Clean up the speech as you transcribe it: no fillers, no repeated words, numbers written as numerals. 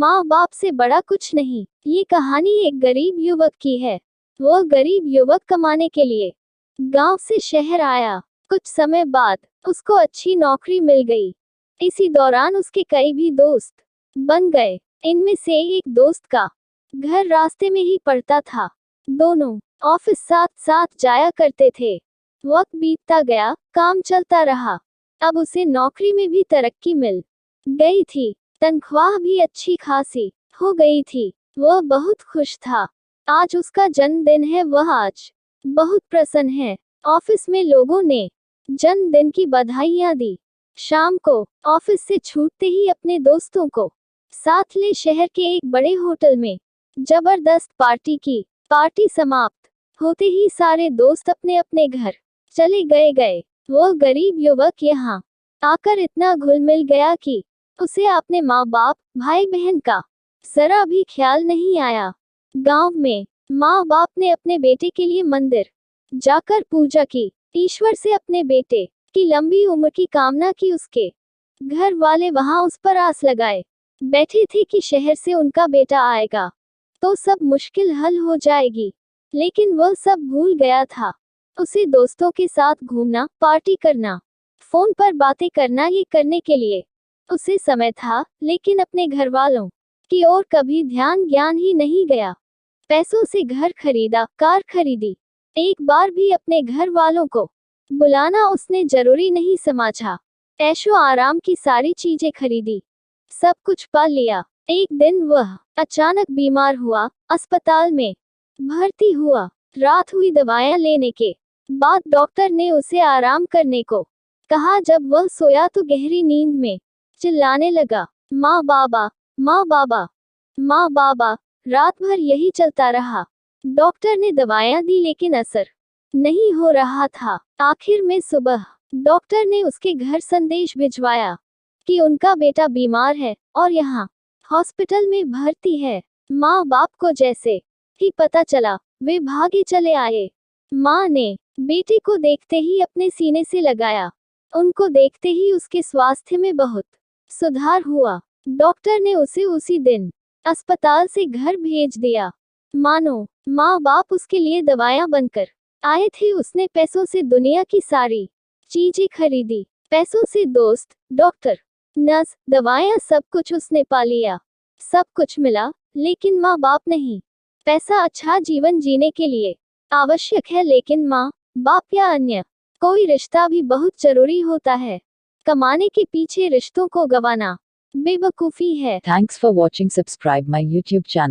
माँ बाप से बड़ा कुछ नहीं। ये कहानी एक गरीब युवक की है। वह गरीब युवक कमाने के लिए गांव से शहर आया। कुछ समय बाद उसको अच्छी नौकरी मिल गई। इसी दौरान उसके कई भी दोस्त बन गए। इनमें से एक दोस्त का घर रास्ते में ही पड़ता था। दोनों ऑफिस साथ साथ जाया करते थे। वक्त बीतता गया, काम चलता रहा। अब उसे नौकरी में भी तरक्की मिल गई थी। तनख्वाह भी अच्छी खासी हो गई थी। वह बहुत खुश था। आज उसका जन्मदिन है। वह आज बहुत प्रसन्न है। ऑफिस में लोगों ने जन्मदिन की बधाइयां दी। शाम को ऑफिस से छूटते ही अपने दोस्तों को साथ ले शहर के एक बड़े होटल में जबरदस्त पार्टी की। पार्टी समाप्त होते ही सारे दोस्त अपने अपने घर चले गए। वह गरीब युवक यहाँ आकर इतना घुल मिल गया कि उसे अपने माँ बाप, भाई बहन का जरा भी ख्याल नहीं आया। गांव में माँ बाप ने अपने बेटे के लिए मंदिर जाकर पूजा की। ईश्वर से अपने बेटे की लंबी उम्र की कामना की। उसके घर वाले वहां उस पर आस लगाए बैठे थे कि शहर से उनका बेटा आएगा तो सब मुश्किल हल हो जाएगी। लेकिन वह सब भूल गया था। उसे दोस्तों के साथ घूमना, पार्टी करना, फोन पर बातें करना, ये करने के लिए उसे समय था। लेकिन अपने घर वालों की ओर कभी ध्यान ज्ञान ही नहीं गया। पैसों से घर खरीदा, कार खरीदी। एक बार भी अपने घर वालों को बुलाना उसने जरूरी नहीं समझा। ऐशो आराम की सारी चीजें खरीदी, सब कुछ पा लिया। एक दिन वह अचानक बीमार हुआ, अस्पताल में भर्ती हुआ। रात हुई। दवाएं लेने के बाद डॉक्टर ने उसे आराम करने को कहा। जब वह सोया तो गहरी नींद में चिल्लाने लगा, माँ बाबा, माँ बाबा, माँ बाबा। रात भर यही चलता रहा। डॉक्टर ने दवाएं दी लेकिन असर नहीं हो रहा था। आखिर में सुबह डॉक्टर ने उसके घर संदेश भिजवाया कि उनका बेटा बीमार है और यहाँ हॉस्पिटल में भर्ती है। माँ बाप को जैसे ही पता चला वे भागे चले आए। माँ ने बेटे को देखते ही अपने सीने से लगाया। उनको देखते ही उसके स्वास्थ्य में बहुत सुधार हुआ। डॉक्टर ने उसे उसी दिन अस्पताल से घर भेज दिया। मानो माँ बाप उसके लिए दवाएं बनकर आए थे। उसने पैसों से दुनिया की सारी चीजें खरीदी। पैसों से दोस्त, डॉक्टर, नर्स, दवाएं, सब कुछ उसने पा लिया। सब कुछ मिला लेकिन माँ बाप नहीं। पैसा अच्छा जीवन जीने के लिए आवश्यक है, लेकिन माँ बाप या अन्य कोई रिश्ता भी बहुत जरूरी होता है। कमाने के पीछे रिश्तों को गंवाना बेवकूफी है। Thanks for watching. Subscribe my YouTube channel.